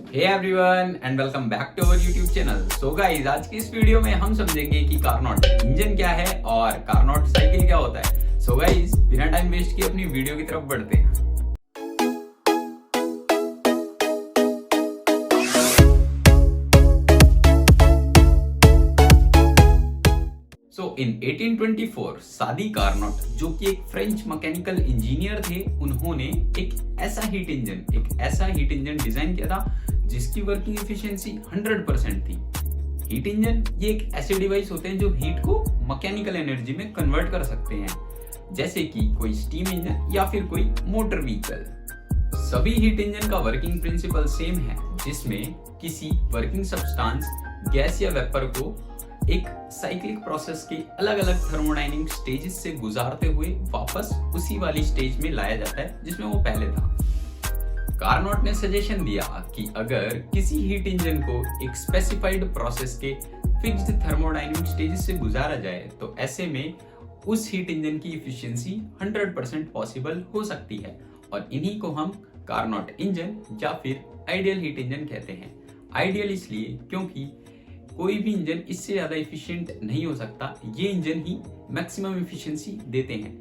Hey everyone and welcome back to our YouTube channel. So guys, आज की इस video में हम समझेंगे कि कारनॉट इंजन क्या है और कारनॉट साइकिल क्या होता है। सो गाइस, बिना टाइम वेस्ट किए अपनी वीडियो की तरफ बढ़ते हैं। इन 1824 सादी कार्नोट, जो कि एक फ्रेंच मैकेनिकल इंजीनियर थे, उन्होंने एक ऐसा हीट इंजन डिजाइन किया था जिसकी वर्किंग एफिशिएंसी 100% थी। हीट इंजन ये एक ऐसे डिवाइस होते हैं जो हीट को मैकेनिकल एनर्जी में कन्वर्ट कर सकते हैं, जैसे कि कोई स्टीम इंजन या फिर कोई मोटर व्हीकल। सभी हीट इंजन का वर्किंग प्रिंसिपल सेम है, जिसमें किसी वर्किंग सब्सटेंस, गैस या वेपर को एक साइक्लिक प्रोसेस के अलग अलग थर्मोडायनेमिक स्टेजेस से गुजारते हुए वापस उसी वाली स्टेज में लाया जाता है जिसमें वो पहले था। कार्नोट ने सजेशन दिया कि अगर किसी हीट इंजन को एक स्पेसिफाइड प्रोसेस के फिक्स्ड थर्मोडायनेमिक स्टेजेस से गुजारा जाए तो ऐसे में उस हीट इंजन की एफिशिएंसी 100% पॉसिबल हो सकती है, और इन्हीं को हम कार्नोट इंजन या फिर आइडियल हीट इंजन कहते हैं। आइडियल इसलिए क्योंकि कोई भी इंजन इससे ज्यादा एफिशिएंट नहीं हो सकता, ये इंजन ही मैक्सिमम एफिशिएंसी देते हैं।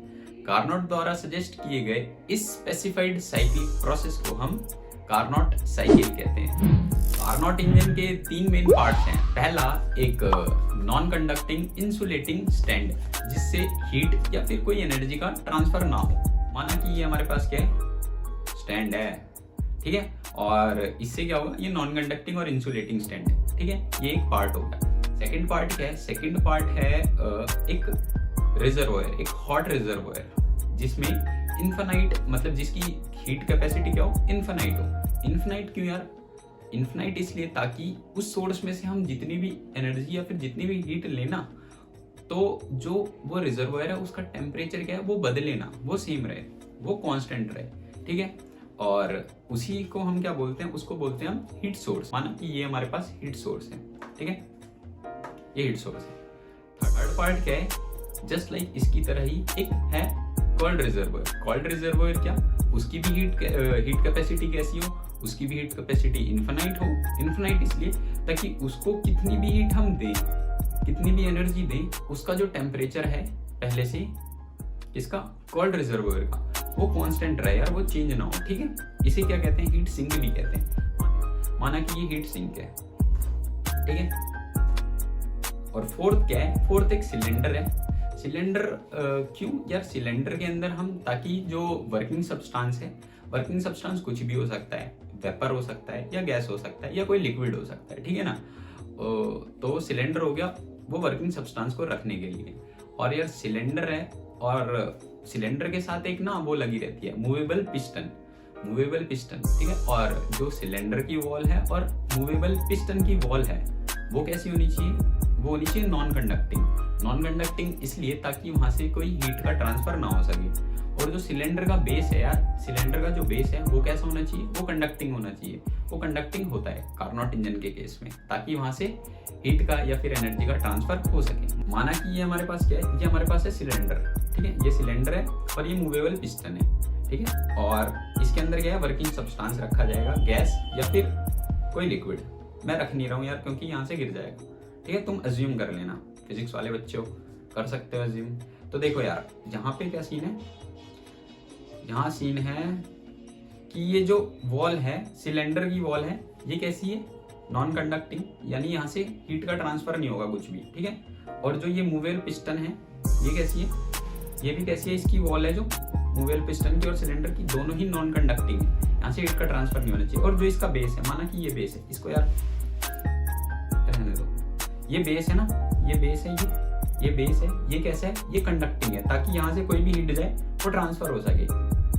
कार्नोट द्वारा सजेस्ट किए गए इस स्पेसिफाइड साइक्लिक प्रोसेस को हम कार्नोट साइकिल कहते हैं। कार्नोट इंजन के 3 मेन पार्ट्स हैं। पहला, एक नॉन कंडक्टिंग इंसुलेटिंग स्टैंड, जिससे हीट या फिर कोई एनर्जी का ट्रांसफर ना हो। माना कि ये हमारे पास क्या है, स्टैंड है, ठीक है, और इससे क्या होगा, ये नॉन कंडक्टिंग और इंसुलेटिंग स्टैंड है, ठीक है, ये एक पार्ट होगा। सेकंड पार्ट क्या है? सेकंड पार्ट है एक रिजर्वोयर, एक हॉट रिजर्वोयर, जिसमें इन्फिनाइट, मतलब जिसकी हीट कैपेसिटी क्या हो, इन्फिनाइट हो। इन्फिनाइट क्यों यार? इन्फिनाइट इसलिए ताकि उस सोर्स में से हम जितनी भी एनर्जी या फिर जितनी भी हीट लेना, तो जो वो रिजर्वोयर है उसका टेम्परेचर क्या है, वो बदले ना, वो सेम रहे, वो कांस्टेंट रहे, ठीक है। और उसी को हम क्या बोलते हैं, उसको बोलते हैं हम हीट सोर्स। माना कि ये हमारे पास हीट सोर्स है, ठीक है, ये हीट सोर्स है। थर्ड पार्ट क्या है? जस्ट लाइक इसकी तरह ही एक है कोल्ड रिजर्वोयर। कोल्ड रिजर्वोयर क्या, उसकी भी हीट कैपेसिटी कैसी हो, उसकी भी हीट कैपेसिटी इन्फिनाइट हो। इन्फिनाइट इसलिए ताकि उसको कितनी भी हीट हम दें, कितनी भी एनर्जी दें, उसका जो टेम्परेचर है पहले से इसका कोल्ड रिजर्वोयर का, वो कांस्टेंट रहे यार, वो चेंज ना हो, ठीक है। इसे क्या कहते हैं? हीट सिंक भी कहते हैं। माना कि ये हीट सिंक है, ठीक है। और फोर्थ क्या है? फोर्थ एक सिलेंडर है। सिलेंडर क्यों यार? सिलेंडर के अंदर हम, ताकि जो वर्किंग सब्सटेंस है, वर्किंग सब्सटेंस कुछ भी हो सकता है, वेपर हो सकता है या गैस हो सकता है या कोई लिक्विड हो सकता है, ठीक है ना। तो सिलेंडर हो गया वो वर्किंग सब्सटेंस को रखने के लिए। और यार सिलेंडर है, और सिलेंडर के साथ एक ना वो लगी रहती है मूवेबल पिस्टन, ठीक है। और जो सिलेंडर की वॉल है और मूवेबल पिस्टन की वॉल है, वो कैसी होनी चाहिए? वो होनी चाहिए नॉन कंडक्टिंग इसलिए ताकि वहां से कोई हीट का ट्रांसफर ना हो सके। और जो सिलेंडर का बेस है यार, सिलेंडर का जो बेस है वो कैसा होना चाहिए? वो कंडक्टिंग होना चाहिए। वो कंडक्टिंग होता है कार्नोट इंजन के केस में, ताकि वहां से हीट का या फिर एनर्जी का ट्रांसफर हो सके। माना कि ये हमारे पास क्या है? ये हमारे पास है सिलेंडर, ठीक है, ये सिलेंडर है और ये मूवेबल पिस्टन है, ठीक है। और इसके अंदर क्या है? वर्किंग सब्सटेंस रखा जाएगा, गैस या फिर कोई लिक्विड। मैं रख नहीं रहा हूँ यार, क्योंकि यहाँ से गिर जाएगा, ठीक है। तुम अज्यूम कर लेना, फिजिक्स वाले बच्चे हो, कर सकते हो अज्यूम। तो देखो यार, यहाँ पे क्या सीन है? यहाँ सीन है कि ये जो वॉल है, सिलेंडर की वॉल है, ये कैसी है? नॉन कंडक्टिंग, यानी यहाँ से हीट का ट्रांसफर नहीं होगा कुछ भी, ठीक है। और जो ये मूवेबल पिस्टन है, ये कैसी है? ये भी कैसी है? इसकी वॉल है जो मूवेबल पिस्टन की और सिलेंडर की, दोनों ही नॉन कंडक्टिंग है, यहाँ से हीट का ट्रांसफर नहीं होना चाहिए। और जो इसका बेस है, माना कि ये बेस है, इसको यार रहने दो, ये बेस है ना, ये बेस है, ये बेस है, ये कैसा है? ये कंडक्टिंग है, ताकि यहाँ से कोई भी हीट जाए वो ट्रांसफर हो सके,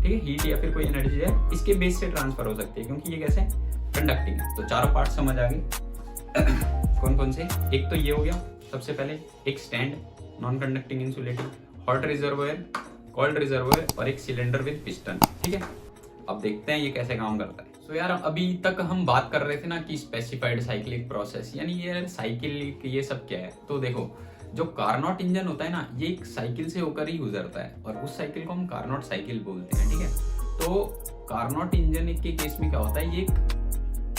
ठीक है। हीट या फिर कोई एनर्जी जाए इसके बेस से ट्रांसफर हो सकती है, क्योंकि ये कैसे है? कंडक्टिंग है। तो चारों पार्ट समझ आ गए कौन कौन से? एक तो ये हो गया सबसे पहले, एक stand, non conducting insulating, hot reservoir, cold reservoir, और एक सिलेंडर विद पिस्टन, ठीक है। अब देखते हैं ये कैसे काम करता है। तो यार अभी तक हम बात कर रहे थे ना कि स्पेसिफाइड साइक्लिक प्रोसेस, यानी ये साइकिल, ये सब क्या है? तो देखो, जो कार्नोट इंजन होता है ना, ये एक साइकिल से होकर ही गुजरता है, और उस साइकिल को हम कार्नोट साइकिल बोलते हैं, ठीक है। तो कार्नोट इंजन के केस में क्या होता है? ये एक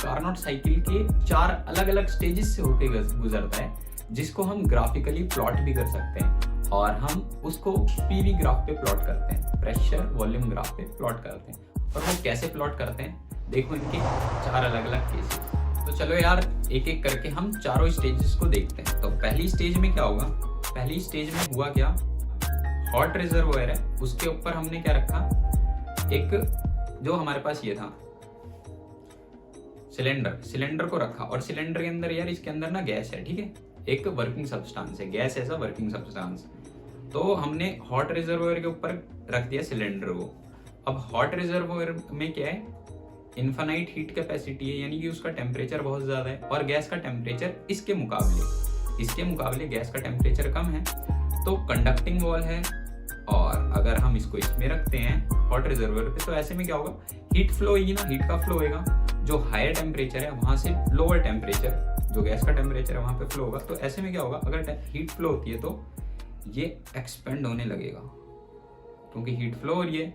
कार्नोट साइकिल के 4 अलग अलग स्टेजेस से होके गुजरता है, जिसको हम ग्राफिकली प्लॉट भी कर सकते हैं और हम उसको पीवी ग्राफ पे प्लॉट करते हैं, प्रेशर वॉल्यूम ग्राफ पे प्लॉट करते हैं। और वो कैसे प्लॉट करते हैं देखो, इनके 4 अलग अलग केसेस। तो चलो यार एक एक करके हम चारों स्टेजेस को देखते हैं। तो पहली स्टेज में क्या होगा, पहली स्टेज में हुआ क्या, हॉट रिजर्वोयर है, उसके ऊपर हमने क्या रखा, एक जो हमारे पास ये था सिलेंडर को रखा, और सिलेंडर के अंदर यार इसके अंदर ना गैस है, ठीक है, एक वर्किंग सब्सटेंस है, गैस ऐसा वर्किंग सब्सटेंस। तो हमने हॉट रिजर्वोयर के ऊपर रख दिया सिलेंडर को। अब हॉट रिजर्वोयर में क्या है, इन्फानाइट हीट कैपेसिटी है, यानी कि उसका टेम्परेचर बहुत ज्यादा है, और गैस का टेम्परेचर इसके मुकाबले गैस का टेम्परेचर कम है। तो कंडक्टिंग वॉल है, और अगर हम इसको इसमें रखते हैं हॉट रिजर्वोयर पे, तो ऐसे में क्या होगा, हीट फ्लो होगी ना, हीट का फ्लो होगा, जो हायर टेम्परेचर है वहां से लोअर टेम्परेचर जो गैस का टेम्परेचर है वहां पे फ्लो होगा। तो ऐसे में क्या होगा, अगर हीट फ्लो होती है तो ये एक्सपेंड होने लगेगा, क्योंकि हीट फ्लो हो रही है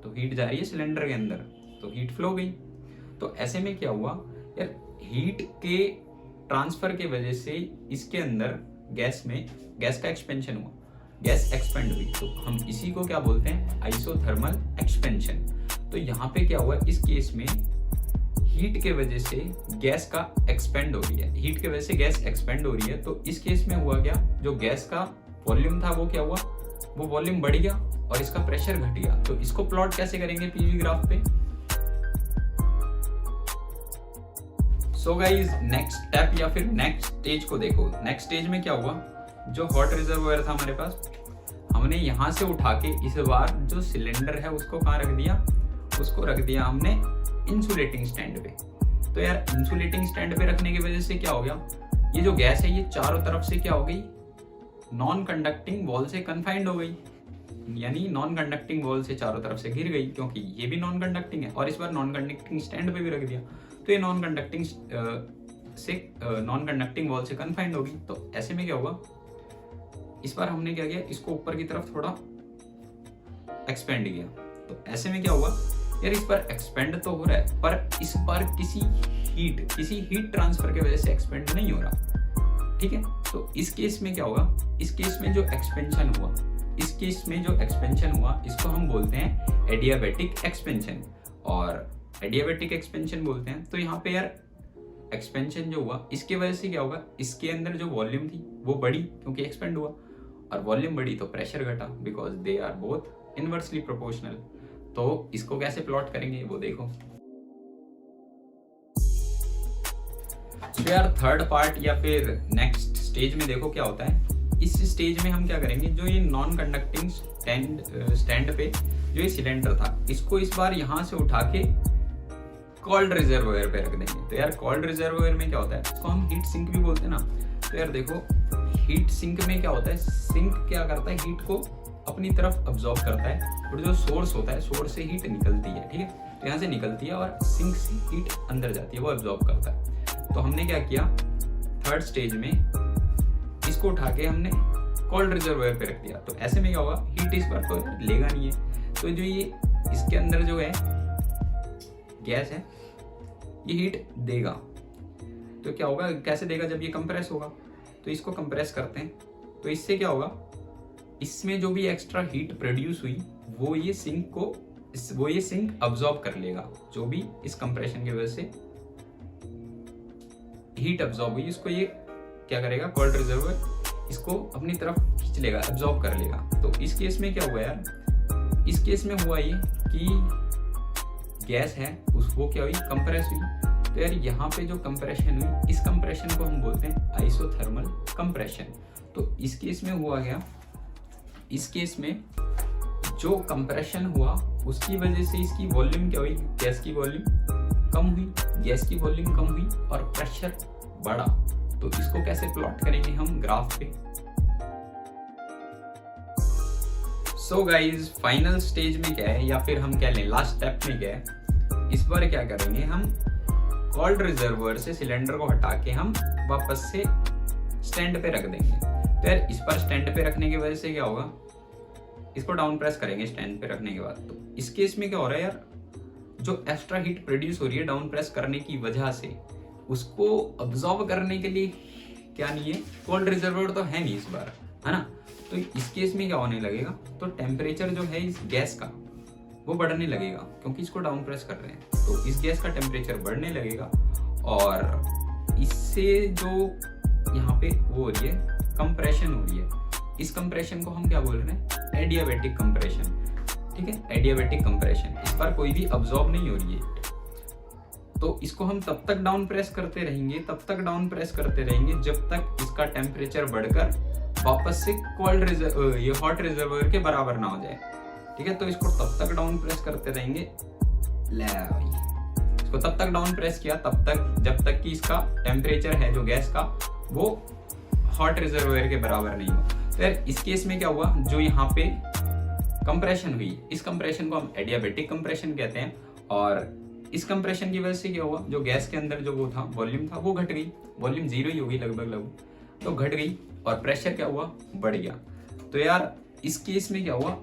तो हीट जा रही है सिलेंडर के अंदर, तो हीट फ्लो गई। तो ऐसे में क्या हुआ यार, हीट के ट्रांसफर के वजह से इसके अंदर गैस का एक्सपेंशन हुआ, गैस एक्सपेंड हुई, तो हम इसी को क्या बोलते हैं, आइसोथर्मल एक्सपेंशन। तो यहाँ पे क्या हुआ, इस केस में हीट के वजह से गैस का एक्सपेंड हो रही है, हीट के वजह से गैस एक्सपेंड हो रही है। तो इस केस में हुआ क्या, जो गैस का वॉल्यूम था वो क्या हुआ, वो वॉल्यूम बढ़ गया और इसका प्रेशर घट गया। तो इसको प्लॉट कैसे करेंगे पीवी ग्राफ पे। सो गाइस नेक्स्ट स्टेप या फिर नेक्स्ट स्टेज को देखो। नेक्स्ट स्टेज में क्या हुआ, जो हॉट रिजर्वोयर था हमारे पास, हमने यहां से उठा के इस बार जो सिलेंडर है उसको कहाँ रख दिया, उसको रख दिया हमने इंसुलेटिंग स्टैंड पे। तो यार इंसुलेटिंग स्टैंड पे रखने की वजह से क्या हो गया, ये जो गैस है ये चारों तरफ से क्या हो गई, नॉन कंडक्टिंग वॉल से कन्फाइंड हो गई, यानी नॉन कंडक्टिंग वॉल से चारों तरफ से घिर गई, क्योंकि ये भी नॉन कंडक्टिंग है, और इस बार नॉन कंडक्टिंग स्टैंड पे भी रख दिया, तो ये नॉन कंडक्टिंग वॉल से कन्फाइंड होगी। तो ऐसे में क्या होगा, इस बार हमने क्या किया, इसको ऊपर की तरफ थोड़ा एक्सपेंड किया। तो ऐसे में क्या हुआ यार, इस बार एक्सपेंड तो हो रहा है, पर इस बार किसी हीट ट्रांसफर की वजह से एक्सपेंड नहीं हो रहा, ठीक है। तो इस केस में क्या होगा, इस केस में जो एक्सपेंशन हुआ, इसको हम बोलते हैं एडियाबैटिक एक्सपेंशन, और एडियाबैटिक एक्सपेंशन बोलते हैं। तो यहाँ पे यार एक्सपेंशन जो हुआ, इसके वजह से क्या होगा, इसके अंदर जो वॉल्यूम थी वो बढ़ी, क्योंकि एक्सपेंड हुआ, और वॉल्यूम बढ़ी तो प्रेशर घटा, because they are both inversely proportional. तो इसको कैसे प्लॉट करेंगे वो देखो। तो यार थर्ड पार्ट या फिर नेक्स्ट स्टेज में देखो क्या होता है। इस स्टेज में हम क्या करेंगे, जो ये नॉन कंडक्टिंग स्टैंड पे जो ये सिलेंडर था, इसको इस बार यहां से उठा के कोल्ड रिजर्वोयर पे रख देंगे। तो यार कोल्ड रिजर्वोयर में क्या होता है, इसको हम हीट सिंक भी बोलते हैं ना। तो यार देखो हीट सिंक में क्या होता है, सिंक क्या करता है, हीट को अपनी तरफ अब्सॉर्ब करता है, और जो सोर्स होता है, सोर्स से हीट निकलती है, ठीक है, तो यहाँ से निकलती है और सिंक से हीट अंदर जाती है, वो अब्सॉर्ब करता है। तो हमने क्या किया, थर्ड स्टेज में इसको उठा के हमने कोल्ड रिजर्वोयर पे रख दिया। तो ऐसे में क्या होगा, हीट इस पर तो लेगा नहीं है, तो जो ये इसके अंदर जो है गैस है ये हीट देगा। तो क्या होगा, कैसे देगा, जब ये कंप्रेस होगा, तो इसको कंप्रेस करते हैं, तो इससे क्या होगा, इसमें जो भी एक्स्ट्रा हीट प्रोड्यूस हुई वो ये सिंक अब्सॉर्ब कर लेगा, जो भी इस कंप्रेशन की वजह से हीट अब्सॉर्ब हुई, इसको ये क्या करेगा, कोल्ड रिजर्वोयर इसको अपनी तरफ खींच लेगा, अब्सॉर्ब कर लेगा। तो इस केस में क्या हुआ यार, इस केस में हुआ ये कि गैस है वो क्या हुई, कंप्रेस हुई। तो यार यहाँ पे जो कंप्रेशन हुई, इस कंप्रेशन को हम बोलते हैं आइसोथर्मल कंप्रेशन। तो इस केस में हुआ क्या, इस केस में जो कंप्रेशन हुआ उसकी वजह से इसकी वॉल्यूम क्या हुई, गैस की वॉल्यूम कम हुई, गैस की वॉल्यूम कम हुई और प्रेशर बढ़ा। तो इसको कैसे प्लॉट करेंगे हम ग्राफ पे। सो गाइज फाइनल स्टेज में क्या है, या फिर हम कह लें लास्ट स्टेप में क्या है, इस बार क्या करेंगे, हम कोल्ड रिजर्वोयर से सिलेंडर को हटा के हम वापस से स्टैंड पे रख देंगे। तो यार इस पर स्टैंड पे रखने की वजह से क्या होगा, इसको डाउन प्रेस करेंगे स्टैंड पे रखने के बाद। तो इस केस में क्या हो रहा है यार, जो एक्स्ट्रा हीट प्रोड्यूस हो रही है डाउन प्रेस करने की वजह से, उसको अब्सॉर्ब करने के लिए क्या नहीं है, कोल्ड रिजर्वोयर तो है नहीं इस बार, है ना। तो इस केस में क्या होने लगेगा, तो टेम्परेचर जो है इस गैस का वो बढ़ने लगेगा, क्योंकि इसको डाउन प्रेस कर रहे हैं, तो इस गैस का टेम्परेचर बढ़ने लगेगा और इससे जो यहाँ पे वो हो रही है, कंप्रेशन हो रही है, इस कंप्रेशन को हम क्या बोल रहे हैं, एडियाबैटिक कंप्रेशन, ठीक है, एडियाबैटिक कंप्रेशन। इस बार कोई भी अब्सॉर्ब नहीं हो रही है, तो इसको हम तब तक डाउन प्रेस करते रहेंगे, तब तक डाउन प्रेस करते रहेंगे जब तक इसका टेम्परेचर बढ़कर वापस से ये हॉट रिजर्वोयर के बराबर ना हो जाए, ठीक है। तो इसको तब तक डाउन प्रेस करते रहेंगे, ले भाई, इसको तब तक डाउन प्रेस किया तब तक जब तक कि इसका टेम्परेचर है जो गैस का वो हॉट रिजर्वोयर के बराबर नहीं हो। फिर इस केस में क्या हुआ, जो यहाँ पे कंप्रेशन हुई, इस कंप्रेशन को हम एडियाबैटिक कंप्रेशन कहते हैं, और इस कंप्रेशन की वजह से क्या हुआ, जो गैस के अंदर जो वो था वॉल्यूम था वो घट गई, वॉल्यूम 0 ही होगी लगभग, तो घट गई और प्रेशर क्या हुआ, बढ़ गया। तो यार इस केस में क्या हुआ,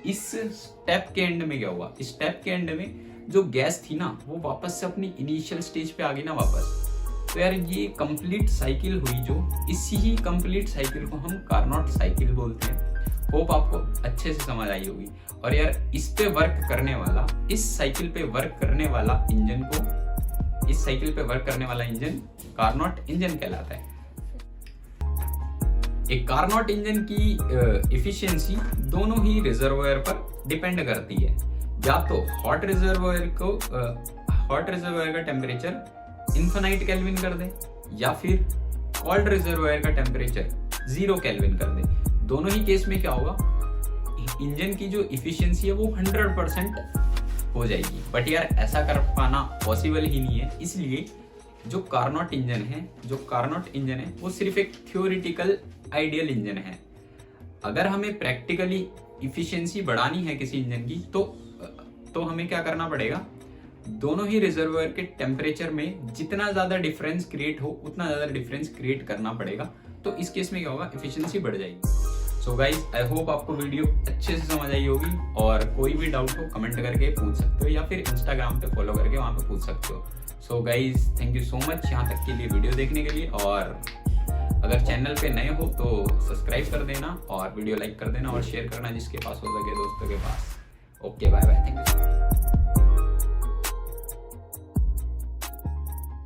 इस स्टेप के एंड में क्या हुआ, इस स्टेप के एंड में जो गैस थी ना वो वापस से अपनी इनिशियल स्टेज पे आ गई ना वापस। तो यार ये कंप्लीट साइकिल हुई, जो इसी ही कंप्लीट साइकिल को हम कार्नोट साइकिल बोलते हैं। होप आपको अच्छे से समझ आई होगी। और यार इस पे वर्क करने वाला, इस साइकिल पे वर्क करने वाला इंजन को, इस साइकिल पे वर्क करने वाला इंजन कार्नोट इंजन कहलाता है। एक कार्नोट इंजन की एफिशिएंसी दोनों ही रिजर्वोयर पर डिपेंड करती है, या तो हॉट रिजर्वोयर का टेम्परेचर इन्फिनाइट केल्विन कर दे, या फिर कोल्ड रिजर्वोयर का टेम्परेचर 0 केल्विन कर दे। दोनों ही केस में क्या होगा, इंजन की जो इफिशिएंसी है वो 100% हो जाएगी। बट यार ऐसा कर पाना पॉसिबल ही नहीं है, इसलिए जो कार्नोट इंजन है वो सिर्फ एक थ्योरेटिकल आइडियल इंजन है। अगर हमें प्रैक्टिकली इफिशिएंसी बढ़ानी है किसी इंजन की तो हमें क्या करना पड़ेगा, दोनों ही रिजर्वोयर के टेम्परेचर में जितना ज्यादा डिफरेंस क्रिएट हो उतना ज्यादा डिफरेंस क्रिएट करना पड़ेगा। तो इस केस में क्या होगा, एफिशिएंसी बढ़ जाएगी। सो गाइज आई होप आपको वीडियो अच्छे से समझ आई होगी, और कोई भी डाउट हो कमेंट करके पूछ सकते हो, या फिर इंस्टाग्राम पे फॉलो करके वहाँ पे पूछ सकते हो। So guys thank you so much यहाँ तक के लिए वीडियो देखने के लिए, और अगर चैनल पे नए हो तो सब्सक्राइब कर देना और वीडियो लाइक कर देना और शेयर करना जिसके पास हो सके दोस्तों के पास। Okay bye bye, thank you.